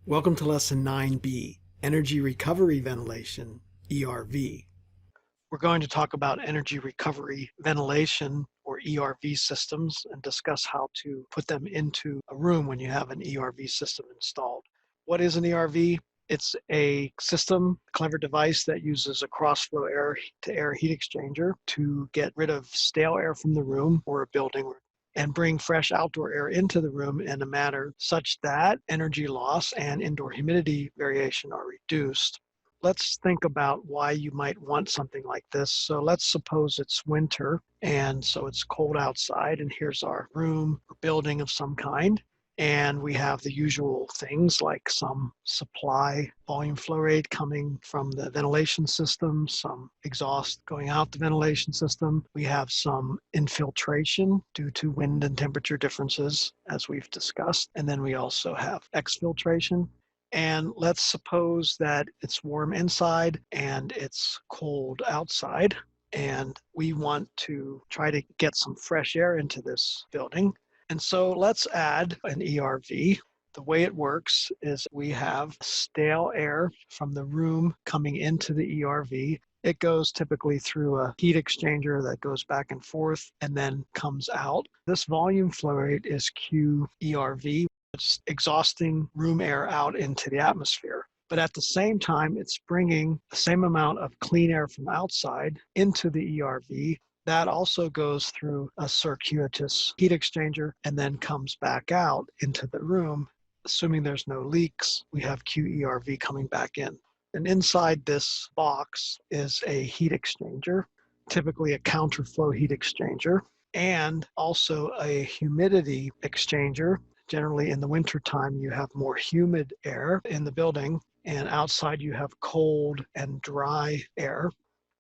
Welcome to Lesson 9B, Energy Recovery Ventilation, ERV. We're going to talk about energy recovery ventilation or ERV systems and discuss how to put them into a room when you have an ERV system installed. What is an ERV? It's a system, clever device that uses a cross-flow air-to-air heat exchanger to get rid of stale air from the room or a building and bring fresh outdoor air into the room in a manner such that energy loss and indoor humidity variation are reduced. Let's think about why you might want something like this. So let's suppose it's winter, and so it's cold outside, and here's our room or building of some kind. And we have the usual things like some supply volume flow rate coming from the ventilation system, some exhaust going out the ventilation system. We have some infiltration due to wind and temperature differences, as we've discussed. And then we also have exfiltration. And let's suppose that it's warm inside and it's cold outside. And we want to try to get some fresh air into this building. And so let's add an ERV. The way it works is we have stale air from the room coming into the ERV. It goes typically through a heat exchanger that goes back and forth and then comes out. This volume flow rate is QERV. It's exhausting room air out into the atmosphere. But at the same time, it's bringing the same amount of clean air from outside into the ERV. That also goes through a circuitous heat exchanger and then comes back out into the room. Assuming there's no leaks, we have QERV coming back in. And inside this box is a heat exchanger, typically a counterflow heat exchanger, and also a humidity exchanger. Generally in the wintertime, you have more humid air in the building, and outside you have cold and dry air.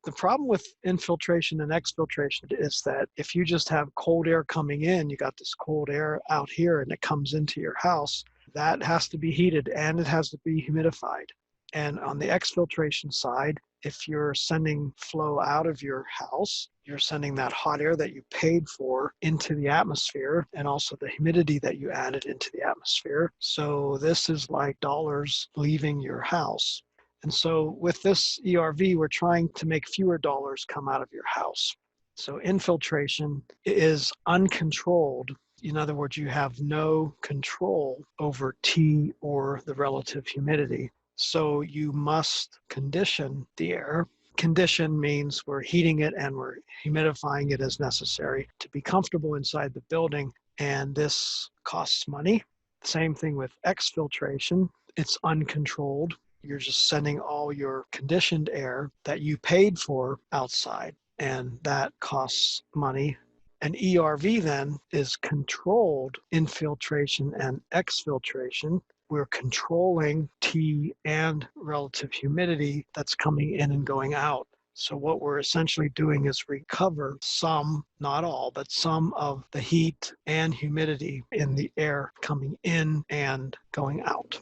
The problem with infiltration and exfiltration is that if you just have cold air coming in, you got this cold air out here and it comes into your house, that has to be heated and it has to be humidified. And on the exfiltration side, if you're sending flow out of your house, you're sending that hot air that you paid for into the atmosphere and also the humidity that you added into the atmosphere. So this is like dollars leaving your house. And so with this ERV, we're trying to make fewer dollars come out of your house. So infiltration is uncontrolled. In other words, you have no control over T or the relative humidity. So you must condition the air. Condition means we're heating it and we're humidifying it as necessary to be comfortable inside the building. And this costs money. Same thing with exfiltration. It's uncontrolled. You're just sending all your conditioned air that you paid for outside, and that costs money. An ERV then is controlled infiltration and exfiltration. We're controlling T and relative humidity that's coming in and going out. So what we're essentially doing is recover some, not all, but some of the heat and humidity in the air coming in and going out.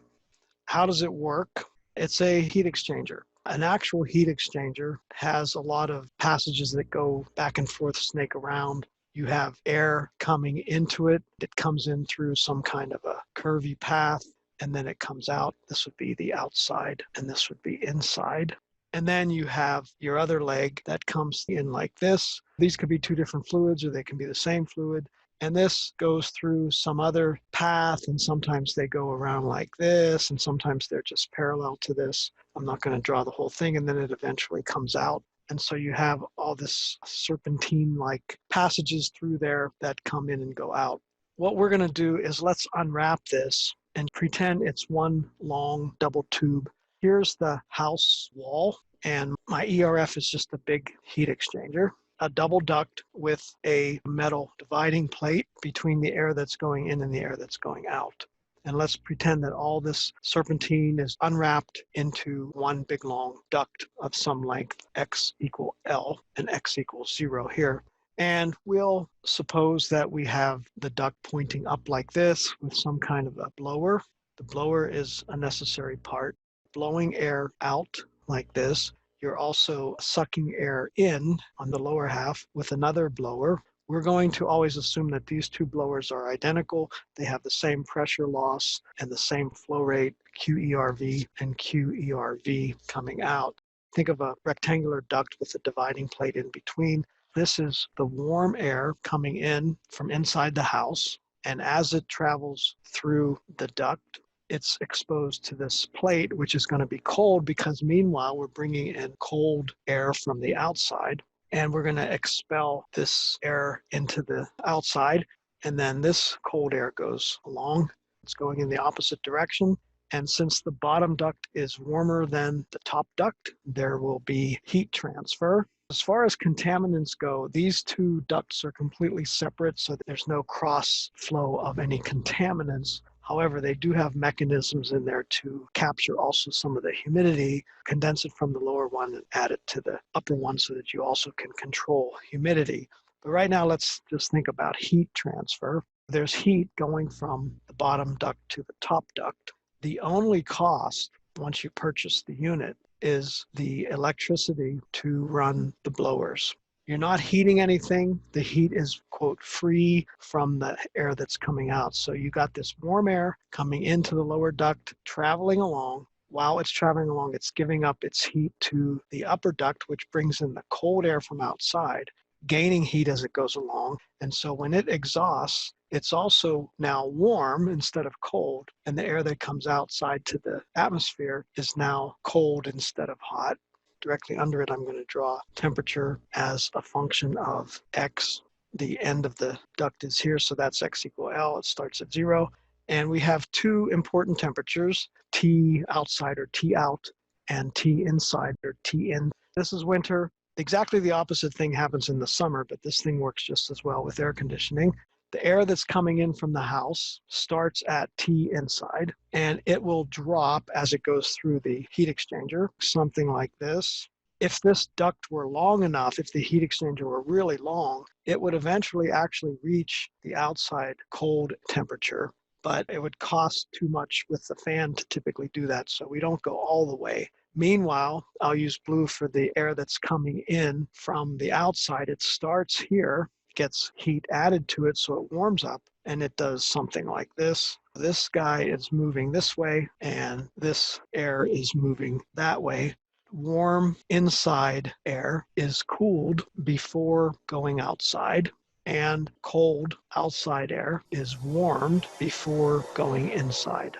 How does it work? It's a heat exchanger. An actual heat exchanger has a lot of passages that go back and forth, snake around. You have air coming into it. It comes in through some kind of a curvy path, and then it comes out. This would be the outside, and this would be inside. And then you have your other leg that comes in like this. These could be two different fluids, or they can be the same fluid. And this goes through some other path, and sometimes they go around like this, and sometimes they're just parallel to this. I'm not going to draw the whole thing, and then it eventually comes out. And so you have all this serpentine-like passages through there that come in and go out. What we're going to do is let's unwrap this and pretend it's one long double tube. Here's the house wall, and my ERF is just a big heat exchanger. A double duct with a metal dividing plate between the air that's going in and the air that's going out. And let's pretend that all this serpentine is unwrapped into one big long duct of some length, x equal L, and x equals 0 here. And we'll suppose that we have the duct pointing up like this with some kind of a blower. The blower is a necessary part. Blowing air out like this. You're also sucking air in on the lower half with another blower. We're going to always assume that these two blowers are identical. They have the same pressure loss and the same flow rate, QERV and QERV coming out. Think of a rectangular duct with a dividing plate in between. This is the warm air coming in from inside the house. And as it travels through the duct, it's exposed to this plate, which is going to be cold because meanwhile, we're bringing in cold air from the outside. And we're going to expel this air into the outside. And then this cold air goes along. It's going in the opposite direction. And since the bottom duct is warmer than the top duct, there will be heat transfer. As far as contaminants go, these two ducts are completely separate, so there's no cross flow of any contaminants. However, they do have mechanisms in there to capture also some of the humidity, condense it from the lower one and add it to the upper one so that you also can control humidity. But right now, let's just think about heat transfer. There's heat going from the bottom duct to the top duct. The only cost, once you purchase the unit, is the electricity to run the blowers. You're not heating anything. The heat is, quote, free from the air that's coming out. So you got this warm air coming into the lower duct, traveling along. While it's traveling along, it's giving up its heat to the upper duct, which brings in the cold air from outside, gaining heat as it goes along. And so when it exhausts, it's also now warm instead of cold. And the air that comes outside to the atmosphere is now cold instead of hot. Directly under it, I'm going to draw temperature as a function of X. The end of the duct is here, so that's X equal L. It starts at 0. And we have two important temperatures, T outside or T out, and T inside or T in. This is winter. Exactly the opposite thing happens in the summer, but this thing works just as well with air conditioning. The air that's coming in from the house starts at T inside, and it will drop as it goes through the heat exchanger, something like this. If this duct were long enough, if the heat exchanger were really long, it would eventually actually reach the outside cold temperature, but it would cost too much with the fan to typically do that, so we don't go all the way. Meanwhile, I'll use blue for the air that's coming in from the outside. It starts here, gets heat added to it, so it warms up, and it does something like this. This guy is moving this way, and this air is moving that way. Warm inside air is cooled before going outside, and cold outside air is warmed before going inside.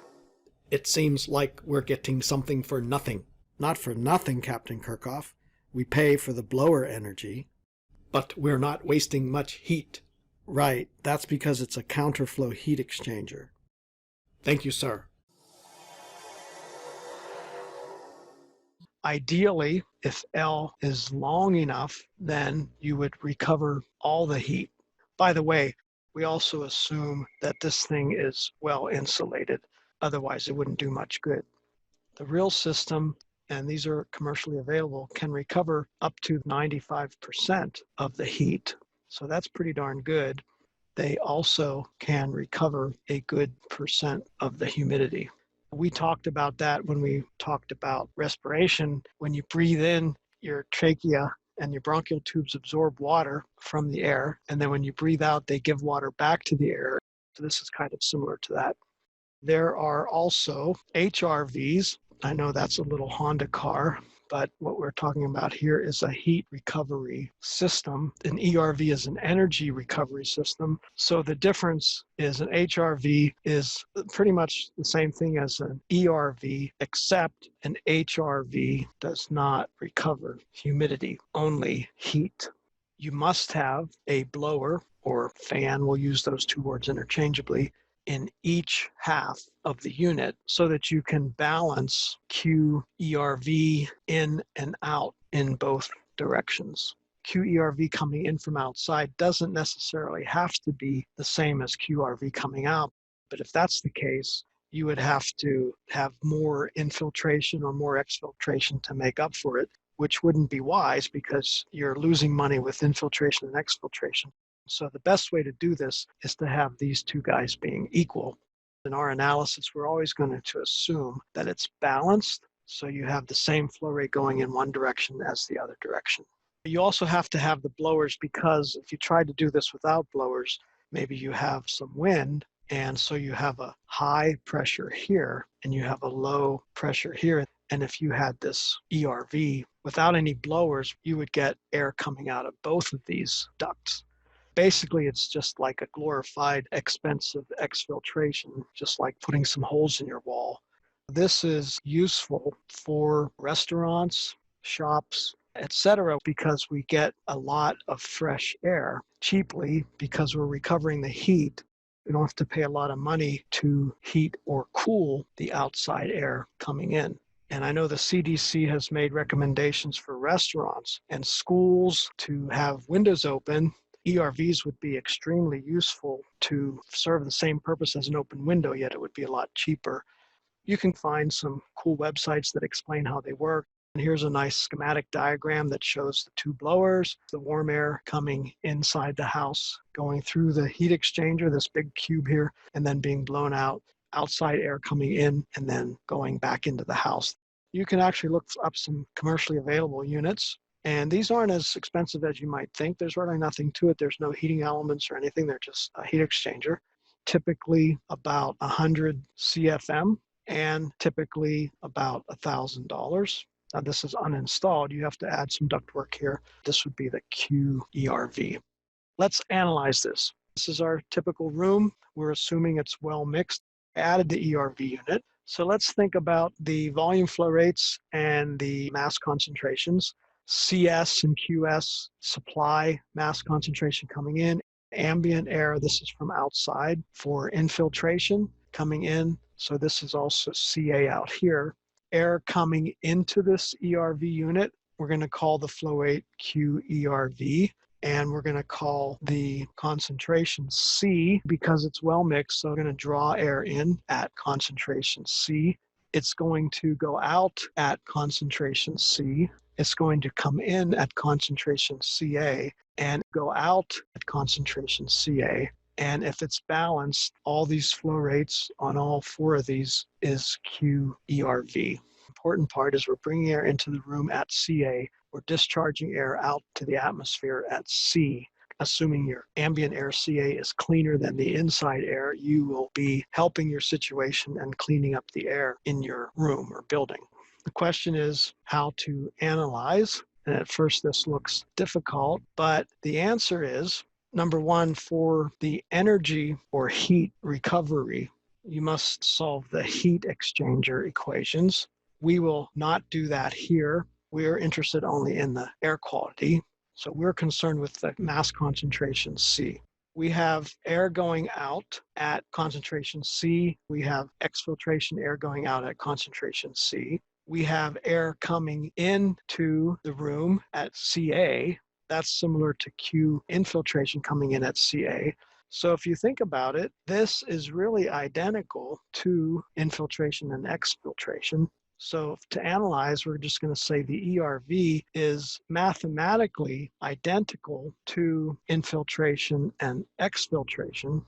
It seems like we're getting something for nothing. Not for nothing, Captain Kirchhoff. We pay for the blower energy, but we're not wasting much heat. Right, that's because it's a counterflow heat exchanger. Thank you, sir. Ideally, if L is long enough, then you would recover all the heat. By the way, we also assume that this thing is well insulated. Otherwise, it wouldn't do much good. The real system, and these are commercially available, can recover up to 95% of the heat. So that's pretty darn good. They also can recover a good percent of the humidity. We talked about that when we talked about respiration. When you breathe in, your trachea and your bronchial tubes absorb water from the air. And then when you breathe out, they give water back to the air. So this is kind of similar to that. There are also HRVs. I know that's a little Honda car, but what we're talking about here is a heat recovery system. An ERV is an energy recovery system. So the difference is an HRV is pretty much the same thing as an ERV, except an HRV does not recover humidity, only heat. You must have a blower or fan, we'll use those two words interchangeably, in each half of the unit so that you can balance QERV in and out in both directions. QERV coming in from outside doesn't necessarily have to be the same as QRV coming out, but if that's the case, you would have to have more infiltration or more exfiltration to make up for it, which wouldn't be wise because you're losing money with infiltration and exfiltration. So the best way to do this is to have these two guys being equal. In our analysis, we're always going to assume that it's balanced, so you have the same flow rate going in one direction as the other direction. You also have to have the blowers because if you try to do this without blowers, maybe you have some wind, and so you have a high pressure here and you have a low pressure here. And if you had this ERV without any blowers, you would get air coming out of both of these ducts. Basically, it's just like a glorified expensive exfiltration, just like putting some holes in your wall. This is useful for restaurants, shops, etc., because we get a lot of fresh air cheaply because we're recovering the heat. We don't have to pay a lot of money to heat or cool the outside air coming in. And I know the CDC has made recommendations for restaurants and schools to have windows open. ERVs would be extremely useful to serve the same purpose as an open window, yet it would be a lot cheaper. You can find some cool websites that explain how they work. And here's a nice schematic diagram that shows the two blowers, the warm air coming inside the house, going through the heat exchanger, this big cube here, and then being blown out, outside air coming in, and then going back into the house. You can actually look up some commercially available units. And these aren't as expensive as you might think. There's really nothing to it. There's no heating elements or anything. They're just a heat exchanger, typically about 100 CFM and typically about $1,000. Now this is uninstalled. You have to add some ductwork here. This would be the QERV. Let's analyze this. This is our typical room. We're assuming it's well mixed. I added the ERV unit. So let's think about the volume flow rates and the mass concentrations. CS and QS supply mass concentration coming in. Ambient air, this is from outside for infiltration coming in. So this is also CA out here. Air coming into this ERV unit, we're going to call the flow rate QERV. And we're going to call the concentration C because it's well mixed. So we're going to draw air in at concentration C. It's going to go out at concentration C. It's going to come in at concentration CA and go out at concentration CA. And if it's balanced, all these flow rates on all four of these is QERV. Important part is we're bringing air into the room at CA. We're discharging air out to the atmosphere at C. Assuming your ambient air CA is cleaner than the inside air, you will be helping your situation and cleaning up the air in your room or building. The question is how to analyze. And at first this looks difficult, but the answer is, number one, for the energy or heat recovery, you must solve the heat exchanger equations. We will not do that here. We're interested only in the air quality. So we're concerned with the mass concentration C. We have air going out at concentration C. We have exfiltration air going out at concentration C. We have air coming into the room at CA. That's similar to Q infiltration coming in at CA. So if you think about it, this is really identical to infiltration and exfiltration. So to analyze, we're just going to say the ERV is mathematically identical to infiltration and exfiltration.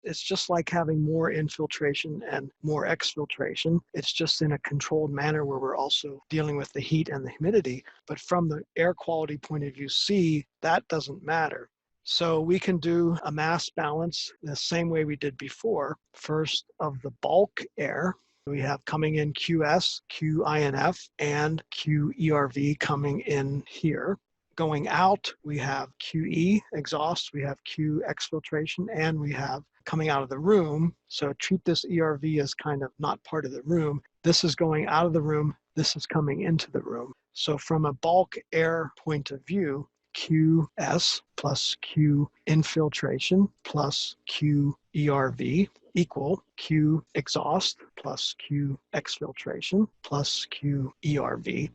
It's just like having more infiltration and more exfiltration. It's just in a controlled manner where we're also dealing with the heat and the humidity. But from the air quality point of view, C, that doesn't matter. So we can do a mass balance the same way we did before. First, of the bulk air, we have coming in QS, QINF, and QERV coming in here. Going out, we have QE, exhaust, we have Q exfiltration, and we have coming out of the room. So treat this ERV as kind of not part of the room. This is going out of the room. This is coming into the room. So from a bulk air point of view, QS plus Q infiltration plus Q ERV equal Q exhaust plus Q exfiltration plus Q ERV.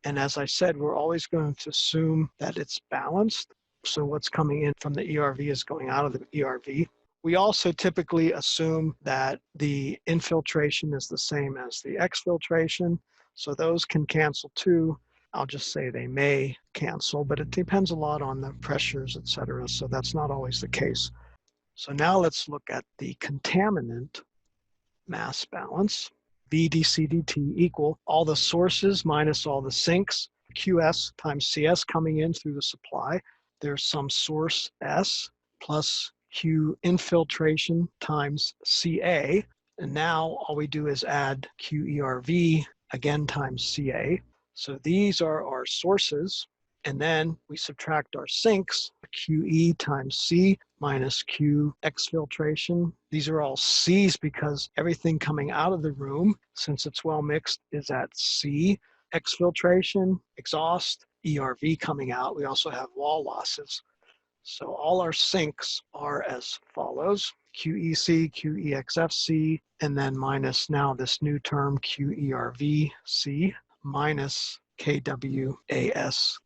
And as I said, we're always going to assume that it's balanced. So what's coming in from the ERV is going out of the ERV. We also typically assume that the infiltration is the same as the exfiltration. So those can cancel too. I'll just say they may cancel, but it depends a lot on the pressures, et cetera. So that's not always the case. So now let's look at the contaminant mass balance. V dc dt equal all the sources minus all the sinks. QS times CS coming in through the supply. There's some source S plus Q infiltration times CA. And now all we do is add QERV again times CA. So these are our sources. And then we subtract our sinks, QE times C minus Q exfiltration. These are all C's because everything coming out of the room, since it's well mixed, is at C. Exfiltration, exhaust, ERV coming out. We also have wall losses. So all our sinks are as follows: QEC, QEXFC, and then minus now this new term QERVC minus KWASC.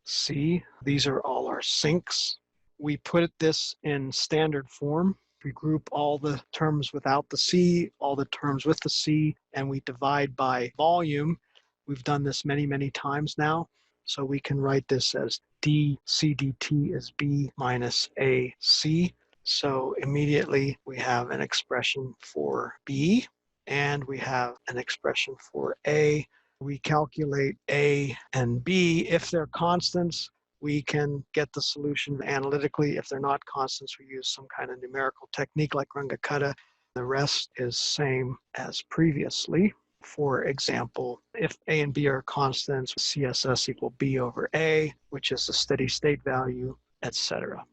These are all our sinks. We put this in standard form. We group all the terms without the C, all the terms with the C, and we divide by volume. We've done this many, many times now. So we can write this as dCdt is B minus AC. So immediately we have an expression for B and we have an expression for A. We calculate A and B. If they're constants, we can get the solution analytically. If they're not constants, we use some kind of numerical technique like Runge-Kutta. The rest is same as previously. For example, if A and B are constants, CSS equal B over A, which is the steady state value, etc.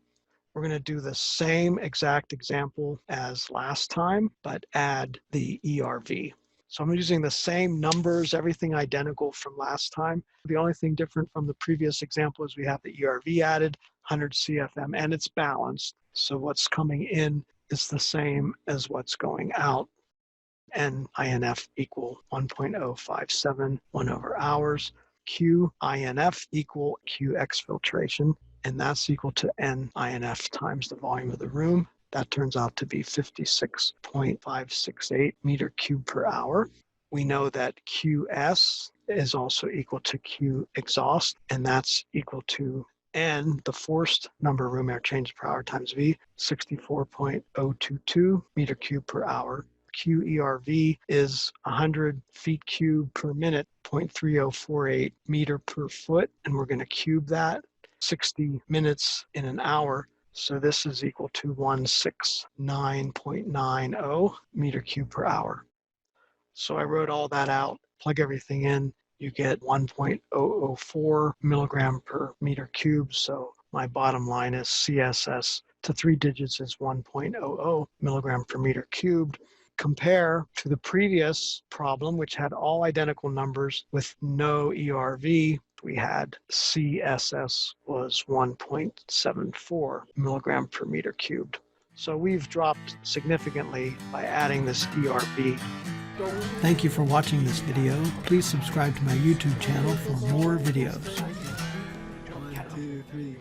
We're going to do the same exact example as last time, but add the ERV. So I'm using the same numbers, everything identical from last time. The only thing different from the previous example is we have the ERV added, 100 CFM, and it's balanced. So what's coming in is the same as what's going out. And INF equal 1.057, 1 over hours. Q INF equal Q exfiltration, and that's equal to N INF times the volume of the room. That turns out to be 56.568 meter cube per hour. We know that QS is also equal to Q exhaust, and that's equal to N, the forced number of room air changes per hour, times V, 64.022 meter cube per hour. QERV is 100 feet cubed per minute, 0.3048 meter per foot, and we're going to cube that 60 minutes in an hour. So this is equal to 169.90 meter cube per hour. So I wrote all that out, plug everything in, you get 1.004 milligram per meter cubed. So my bottom line is CSS to 3 digits is 1.00 milligram per meter cubed. Compare to the previous problem, which had all identical numbers with no ERV. We had CSS was 1.74 milligram per meter cubed. So we've dropped significantly by adding this ERV. Thank you for watching this video. Please subscribe to my YouTube channel for more videos. 1, 2, 3.